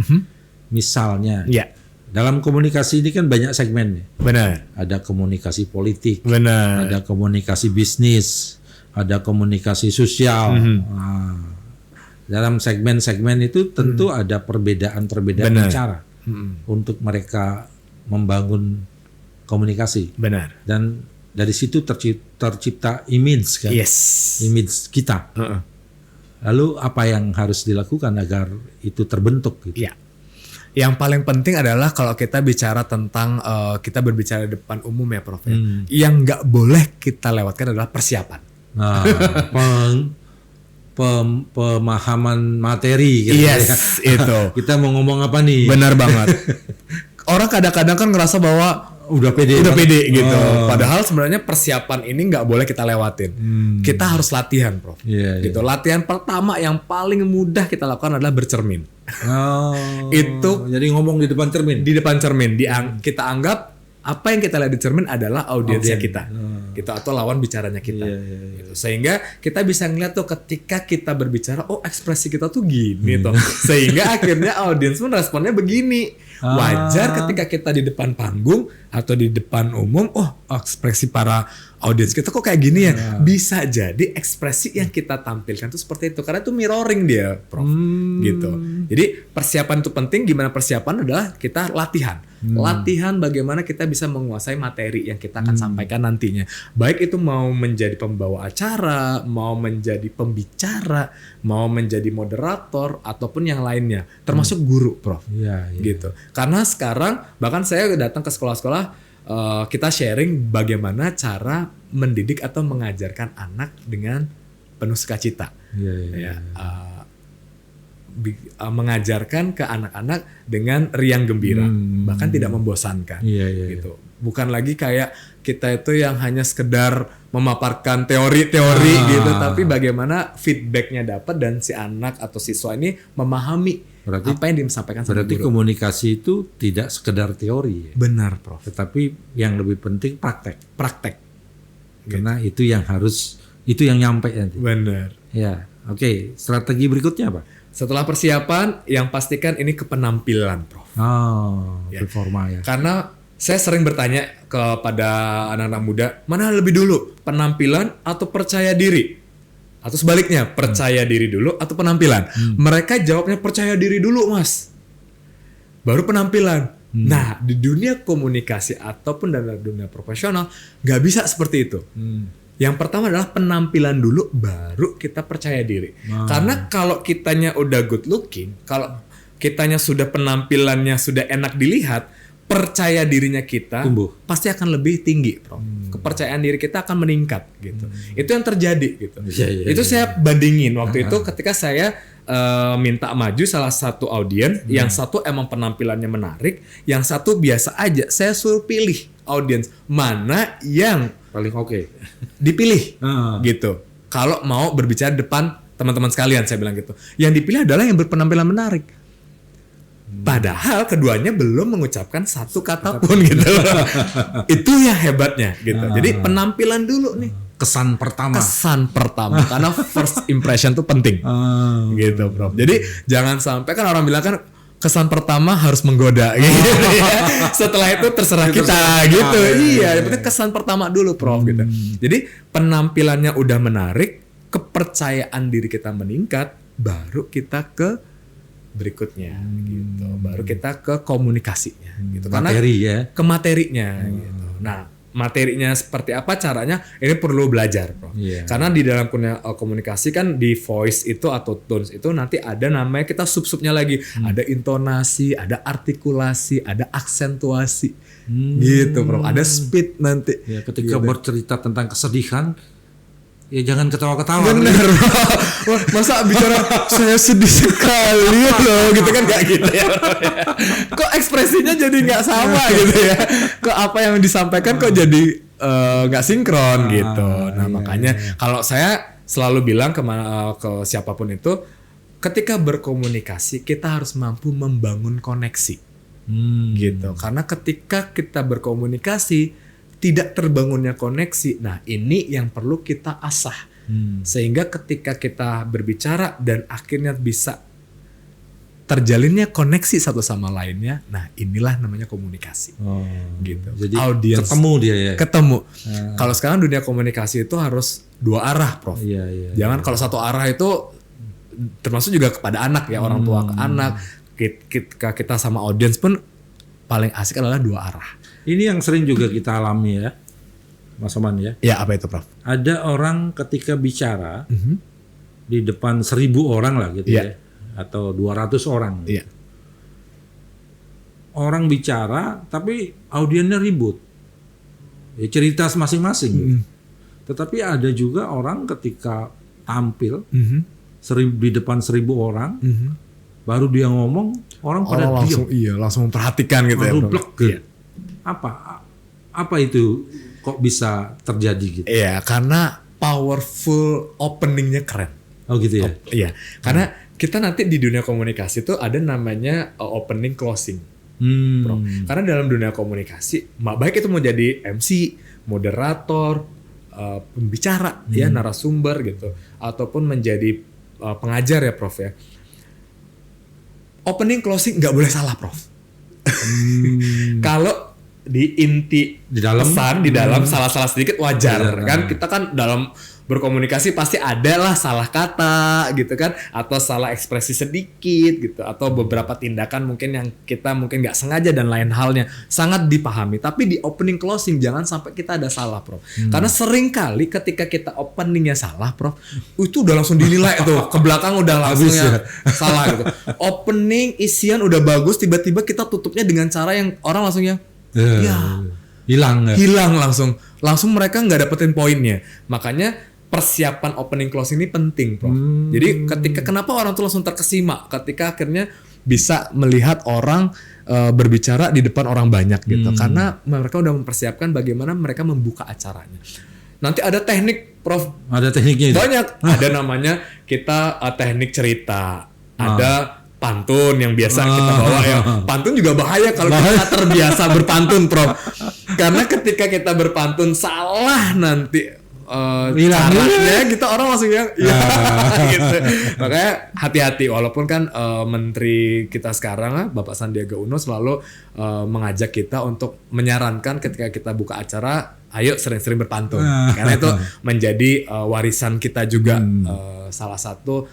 misalnya, ya. Dalam komunikasi ini kan banyak segmen. Benar. Ada komunikasi politik, benar. Ada komunikasi bisnis, ada komunikasi sosial. Dalam segmen-segmen itu tentu ada perbedaan-perbedaan cara untuk mereka membangun komunikasi. Benar. Dan dari situ tercipta image kan? Image kita. Lalu apa yang harus dilakukan agar itu terbentuk? Gitu? Ya. Yang paling penting adalah kalau kita bicara tentang kita berbicara di depan umum ya, Prof. Yang nggak boleh kita lewatkan adalah persiapan. Nah, pemahaman materi. Gitu ya. Itu. Kita mau ngomong apa nih? Benar banget. Orang kadang-kadang kan ngerasa bahwa udah pede gitu. Padahal sebenarnya persiapan ini nggak boleh kita lewatin. Kita harus latihan, Prof. Gitu. Latihan pertama yang paling mudah kita lakukan adalah bercermin. Itu jadi ngomong di depan cermin. Di depan cermin. Kita anggap apa yang kita lihat di cermin adalah audiensnya Audien. kita, gitu, atau lawan bicaranya kita. Gitu. Sehingga kita bisa ngeliat tuh ketika kita berbicara, oh ekspresi kita tuh gini tuh, sehingga akhirnya audiens pun responnya begini. Wajar ketika kita di depan panggung atau di depan umum, oh ekspresi para audiens kita kok kayak gini ya. Bisa jadi ekspresi yang kita tampilkan tuh seperti itu, karena itu mirroring dia, Prof. Gitu. Jadi persiapan itu penting. Gimana persiapan adalah kita latihan. Latihan bagaimana kita bisa menguasai materi yang kita akan sampaikan nantinya. Baik itu mau menjadi pembawa acara, mau menjadi pembicara, mau menjadi moderator, ataupun yang lainnya. Termasuk guru, Prof. Iya. Gitu. Karena sekarang bahkan saya datang ke sekolah-sekolah, kita sharing bagaimana cara mendidik atau mengajarkan anak dengan penuh sukacita. Iya. Mengajarkan ke anak-anak dengan riang gembira, bahkan tidak membosankan. Iya. Gitu. Bukan lagi kayak kita itu yang hanya sekedar memaparkan teori-teori gitu, tapi bagaimana feedbacknya dapat dan si anak atau siswa ini memahami apa yang disampaikan sama Berarti guru. komunikasi itu tidak sekedar teori, ya? Benar, Prof. Tetapi yang lebih penting praktek. Praktek. Karena itu yang nyampe nanti. Benar. Ya, oke. Strategi berikutnya apa? Setelah persiapan, yang pastikan ini ke penampilan, Prof. Oh, performa ya. Karena saya sering bertanya kepada anak-anak muda, mana lebih dulu, penampilan atau percaya diri? Atau sebaliknya, percaya diri dulu atau penampilan? Mereka jawabnya percaya diri dulu, Mas. Baru penampilan. Nah, di dunia komunikasi ataupun dalam dunia profesional, nggak bisa seperti itu. Yang pertama adalah penampilan dulu, baru kita percaya diri. Karena kalau kitanya udah good looking, kalau kitanya sudah penampilannya sudah enak dilihat, percaya dirinya kita tumbuh, pasti akan lebih tinggi, Prof. Kepercayaan diri kita akan meningkat, gitu. Itu yang terjadi, gitu. Itu saya bandingin waktu itu ketika saya minta maju salah satu audiens, yang satu emang penampilannya menarik, yang satu biasa aja. Saya suruh pilih audiens mana yang paling oke. Dipilih, gitu. Kalau mau berbicara depan teman-teman sekalian, saya bilang gitu. Yang dipilih adalah yang berpenampilan menarik. Padahal keduanya belum mengucapkan satu kata pun gitu. Itu ya hebatnya gitu. Jadi penampilan dulu nih. Kesan pertama. Karena first impression tuh penting. Gitu, Prof. Jadi jangan sampai, kan orang bilang kan kesan pertama harus menggoda gitu ya. Setelah itu terserah kita gitu. Iya, yang penting kesan pertama dulu, Prof, gitu. Jadi penampilannya udah menarik, kepercayaan diri kita meningkat, baru kita ke berikutnya gitu. Baru kita ke komunikasinya gitu. Karena Materi ya. ke materinya gitu. Nah, materinya seperti apa caranya, ini perlu belajar, Prof. Karena di dalam komunikasi kan di voice itu atau tones itu nanti ada namanya, kita sub-subnya lagi. Ada intonasi, ada artikulasi, ada aksentuasi. Gitu, Prof. Ada speed nanti. Ya, ketika bercerita tentang kesedihan, ya jangan ketawa-ketawa. Bener. Wah, masa bicara saya sedih sekali loh, gitu kan nggak gitu ya. Kok ekspresinya jadi nggak sama gitu ya. Kok apa yang disampaikan kok jadi nggak sinkron gitu. Nah makanya kalau saya selalu bilang ke siapapun itu, ketika berkomunikasi kita harus mampu membangun koneksi. Gitu. Karena ketika kita berkomunikasi tidak terbangunnya koneksi, nah ini yang perlu kita asah. Sehingga ketika kita berbicara dan akhirnya bisa terjalinnya koneksi satu sama lainnya, nah inilah namanya komunikasi. Gitu. Jadi audiens ketemu dia ya. Ketemu. Kalau sekarang dunia komunikasi itu harus dua arah, Prof. Jangan kalau satu arah itu, termasuk juga kepada anak ya, orang tua ke anak. Ketika kita sama audiens pun paling asik adalah dua arah. Ini yang sering juga kita alami ya, Mas Oman ya. Ya, apa itu, Prof? Ada orang ketika bicara di depan 1.000 orang lah gitu ya, atau 200 orang. Gitu. Orang bicara tapi audiensnya ribut. Ya, cerita masing-masing. Tetapi ada juga orang ketika tampil di depan 1.000 orang, baru dia ngomong, orang pada langsung diam. Langsung memperhatikan gitu ya, Prof. Gitu. Apa itu kok bisa terjadi gitu? Iya, karena powerful openingnya keren. Oh gitu ya? Iya, karena kita nanti di dunia komunikasi itu ada namanya opening closing. Prof. Karena dalam dunia komunikasi, baik itu mau jadi MC, moderator, pembicara, ya narasumber gitu, ataupun menjadi pengajar ya Prof ya. Opening closing nggak boleh salah Prof. Kalau di inti Di dalam? pesan di dalam salah-salah sedikit wajar kan, kita kan dalam berkomunikasi pasti ada lah salah kata gitu kan, atau salah ekspresi sedikit gitu, atau beberapa tindakan mungkin yang kita mungkin nggak sengaja dan lain halnya, sangat dipahami. Tapi di opening closing jangan sampai kita ada salah Prof. Karena sering kali ketika kita openingnya salah Prof, itu udah langsung dinilai tuh ke belakang udah langsung ya salah gitu. Opening isian udah bagus, tiba-tiba kita tutupnya dengan cara yang orang langsungnya hilang langsung mereka nggak dapetin poinnya. Makanya persiapan opening closing ini penting Prof. Jadi kenapa orang tuh langsung terkesima ketika akhirnya bisa melihat orang berbicara di depan orang banyak gitu, karena mereka udah mempersiapkan bagaimana mereka membuka acaranya. Nanti ada teknik Prof. Ada tekniknya itu? Banyak. Ada namanya kita teknik cerita. Ada pantun yang biasa kita bawa ya. Pantun juga bahaya kalau kita terbiasa berpantun Prof. Karena ketika kita berpantun salah nanti caranya kita orang langsung ya gitu. Makanya hati-hati, walaupun kan menteri kita sekarang Bapak Sandiaga Uno selalu mengajak kita untuk menyarankan ketika kita buka acara ayo sering-sering berpantun. Karena itu menjadi warisan kita juga, salah satu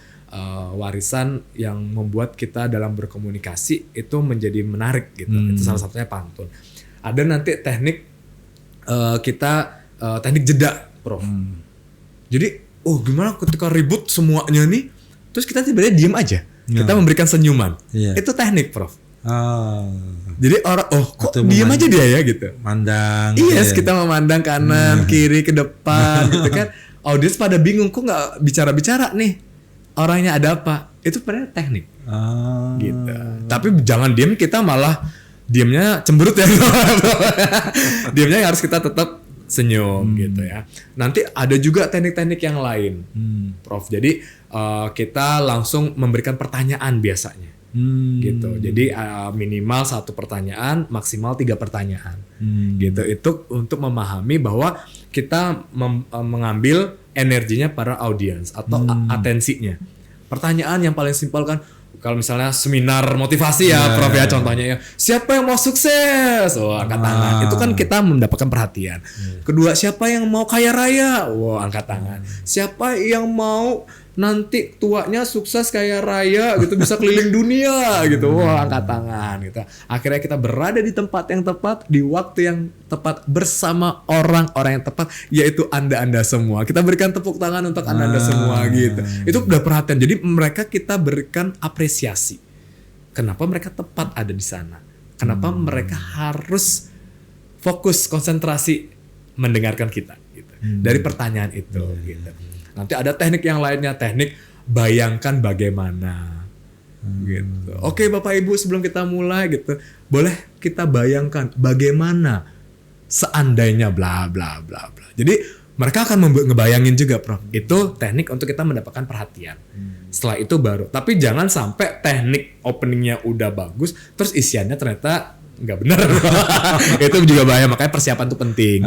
warisan yang membuat kita dalam berkomunikasi itu menjadi menarik gitu. Itu salah satunya pantun. Ada nanti teknik teknik jeda Prof. Jadi gimana ketika ribut semuanya nih, terus kita tiba-tiba diem aja, kita memberikan senyuman. Itu teknik Prof. Jadi orang kok diem aja dia ya gitu. Mandang. Yes, kita memandang kanan, kiri, ke depan gitu kan. Audiens pada bingung kok nggak bicara-bicara nih. Orangnya ada apa? Itu sebenarnya teknik. Gitu. Tapi jangan diem, kita malah diemnya cemberut ya. Diemnya harus kita tetap senyum gitu ya. Nanti ada juga teknik-teknik yang lain, Prof. Jadi kita langsung memberikan pertanyaan biasanya, gitu. Jadi minimal 1 pertanyaan, maksimal 3 pertanyaan, gitu. Itu untuk memahami bahwa kita mengambil energinya para audiens atau atensinya. Pertanyaan yang paling simpel kan, kalau misalnya seminar motivasi ya Prof ya, contohnya ya, siapa yang mau sukses? Angkat tangan. Itu kan kita mendapatkan perhatian. Kedua, siapa yang mau kaya raya? Angkat tangan. Siapa yang mau nanti tuanya sukses kaya raya gitu, bisa keliling dunia gitu, angkat tangan gitu. Akhirnya kita berada di tempat yang tepat, di waktu yang tepat, bersama orang-orang yang tepat, yaitu anda semua. Kita berikan tepuk tangan untuk anda semua gitu. Itu udah perhatian. Jadi mereka kita berikan apresiasi. Kenapa mereka tepat ada di sana? Kenapa mereka harus fokus konsentrasi mendengarkan kita gitu. Dari pertanyaan itu gitu. Nanti ada teknik yang lainnya, teknik bayangkan bagaimana gitu. Oke Bapak Ibu, sebelum kita mulai gitu, boleh kita bayangkan bagaimana seandainya bla bla bla bla. Jadi mereka akan ngebayangin juga Prof. Itu teknik untuk kita mendapatkan perhatian. Setelah itu baru, tapi jangan sampai teknik openingnya udah bagus, terus isiannya ternyata nggak benar. Itu juga bahaya, makanya persiapan itu penting.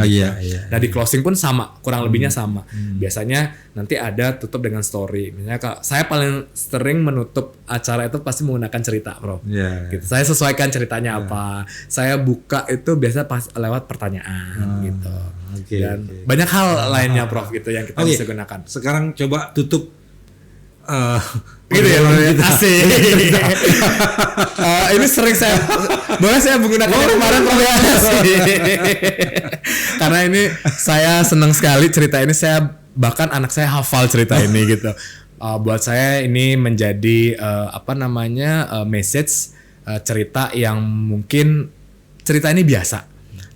Nah di closing pun sama, kurang lebihnya sama. Biasanya nanti ada tutup dengan story. Misalnya kalau saya paling sering menutup acara itu pasti menggunakan cerita Prof. Gitu. Saya sesuaikan ceritanya apa. Saya buka itu biasa pas lewat pertanyaan gitu. Dan banyak hal lainnya Prof gitu yang kita bisa gunakan. Sekarang coba tutup gitu ya, asik. Ini sering boleh saya menggunakan kemarin Prof ya. Karena ini saya senang sekali cerita ini, bahkan anak saya hafal cerita ini gitu. Buat saya ini menjadi message, cerita yang mungkin cerita ini biasa,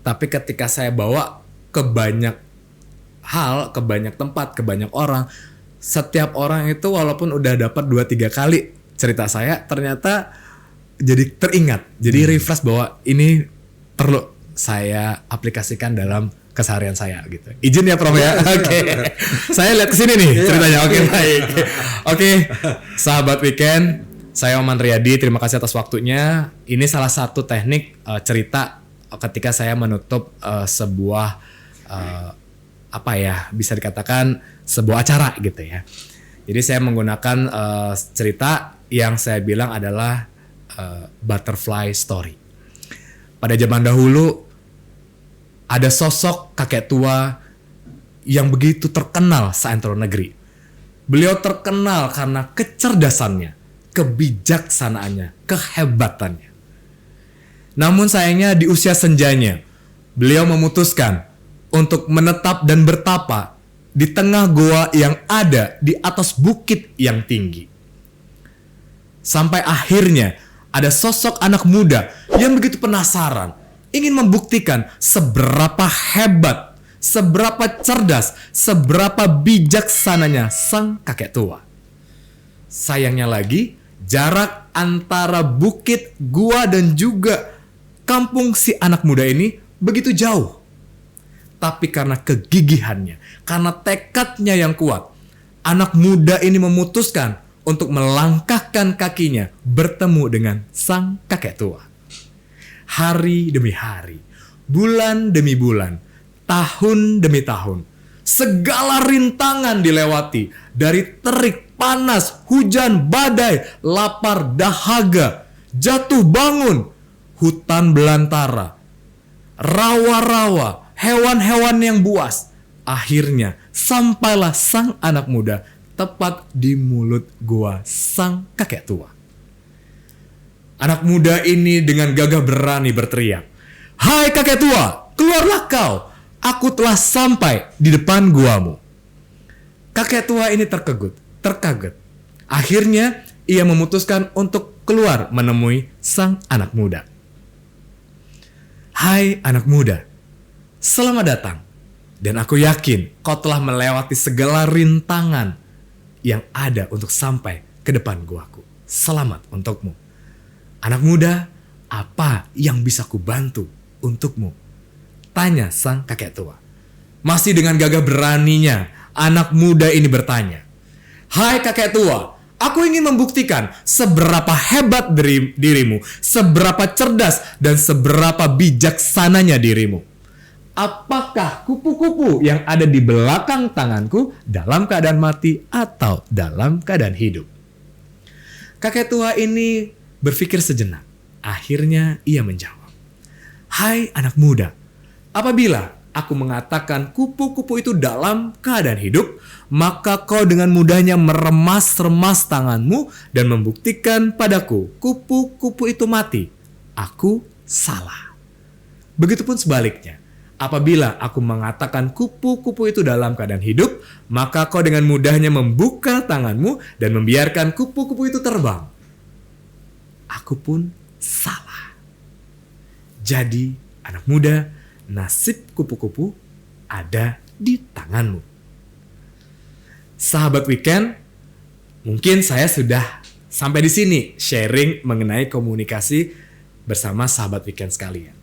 tapi ketika saya bawa ke banyak hal, ke banyak tempat, ke banyak orang, setiap orang itu walaupun udah dapat 2-3 kali cerita saya, ternyata jadi teringat, jadi refresh bahwa ini perlu saya aplikasikan dalam keseharian saya gitu. Izin ya Prof ya. Oke. Saya lihat kesini nih ceritanya. Oke, baik. Oke, sahabat weekend, Saya Oman Riyadi, terima kasih atas waktunya. Ini salah satu teknik cerita ketika saya menutup sebuah bisa dikatakan sebuah acara gitu ya. Jadi saya menggunakan cerita yang saya bilang adalah butterfly story. Pada zaman dahulu ada sosok kakek tua yang begitu terkenal seantero negeri. Beliau terkenal karena kecerdasannya, kebijaksanaannya, kehebatannya. Namun sayangnya di usia senjanya, beliau memutuskan untuk menetap dan bertapa di tengah goa yang ada di atas bukit yang tinggi. Sampai akhirnya ada sosok anak muda yang begitu penasaran, ingin membuktikan seberapa hebat, seberapa cerdas, seberapa bijaksananya sang kakek tua. Sayangnya lagi, jarak antara bukit, gua dan juga kampung si anak muda ini begitu jauh. Tapi karena kegigihannya, karena tekadnya yang kuat, anak muda ini memutuskan untuk melangkahkan kakinya bertemu dengan sang kakek tua. Hari demi hari, bulan demi bulan, tahun demi tahun, segala rintangan dilewati, dari terik, panas, hujan, badai, lapar, dahaga, jatuh bangun, hutan belantara, rawa-rawa, hewan-hewan yang buas. Akhirnya sampailah sang anak muda tepat di mulut gua sang kakek tua. Anak muda ini dengan gagah berani berteriak, "Hai kakek tua, keluarlah kau. Aku telah sampai di depan guamu." Kakek tua ini terkaget. Akhirnya ia memutuskan untuk keluar menemui sang anak muda. "Hai anak muda, selamat datang. Dan aku yakin kau telah melewati segala rintangan yang ada untuk sampai ke depan guaku. Selamat untukmu. Anak muda, apa yang bisa kubantu untukmu?" tanya sang kakek tua. Masih dengan gagah beraninya, anak muda ini bertanya, "Hai kakek tua, aku ingin membuktikan seberapa hebat dirimu, seberapa cerdas dan seberapa bijaksananya dirimu. Apakah kupu-kupu yang ada di belakang tanganku dalam keadaan mati atau dalam keadaan hidup?" Kakek tua ini berpikir sejenak. Akhirnya ia menjawab, "Hai anak muda, apabila aku mengatakan kupu-kupu itu dalam keadaan hidup, maka kau dengan mudahnya meremas-remas tanganmu dan membuktikan padaku kupu-kupu itu mati. Aku salah. Begitupun sebaliknya, apabila aku mengatakan kupu-kupu itu dalam keadaan hidup, maka kau dengan mudahnya membuka tanganmu dan membiarkan kupu-kupu itu terbang. Aku pun salah. Jadi, anak muda, nasib kupu-kupu ada di tanganmu." Sahabat Weekend, mungkin saya sudah sampai di sini sharing mengenai komunikasi bersama sahabat Weekend sekalian.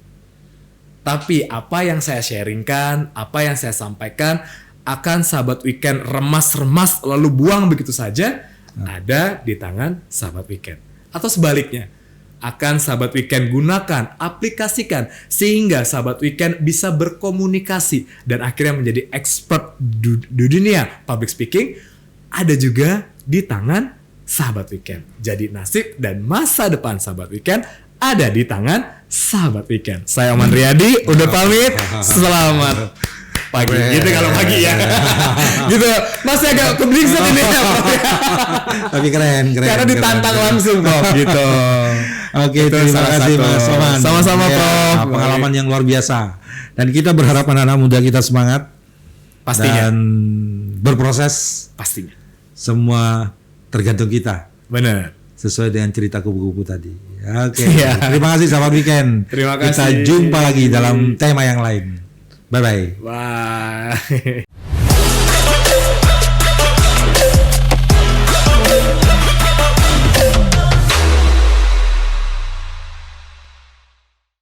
Tapi apa yang saya sharingkan, apa yang saya sampaikan, akan sahabat Weekend remas-remas lalu buang begitu saja, ada di tangan sahabat Weekend. Atau sebaliknya, akan sahabat Weekend gunakan, aplikasikan, sehingga sahabat Weekend bisa berkomunikasi dan akhirnya menjadi expert di dunia public speaking, ada juga di tangan sahabat Weekend. Jadi nasib dan masa depan sahabat Weekend ada di tangan sahabat Weekend. Saya Oman Riyadi, udah pamit. Selamat pagi. Gitu kalau pagi ya. Gitu. Masih agak keblingsat ini ya. Tapi keren. Karena ditantang langsung kok gitu. Oke, Itu terima salah kasih satu. Mas Oman. Sama-sama, Ya, Prof. pengalaman yang luar biasa. Dan kita berharap anak-anak muda kita semangat. Pastinya. Dan berproses. Pastinya. Semua tergantung kita. Benar. Sesuai dengan cerita kupu-kupu tadi. Oke. Iya. Terima kasih sahabat Weekend. Terima Kita kasih. jumpa lagi dalam tema yang lain. Bye-bye. Bye.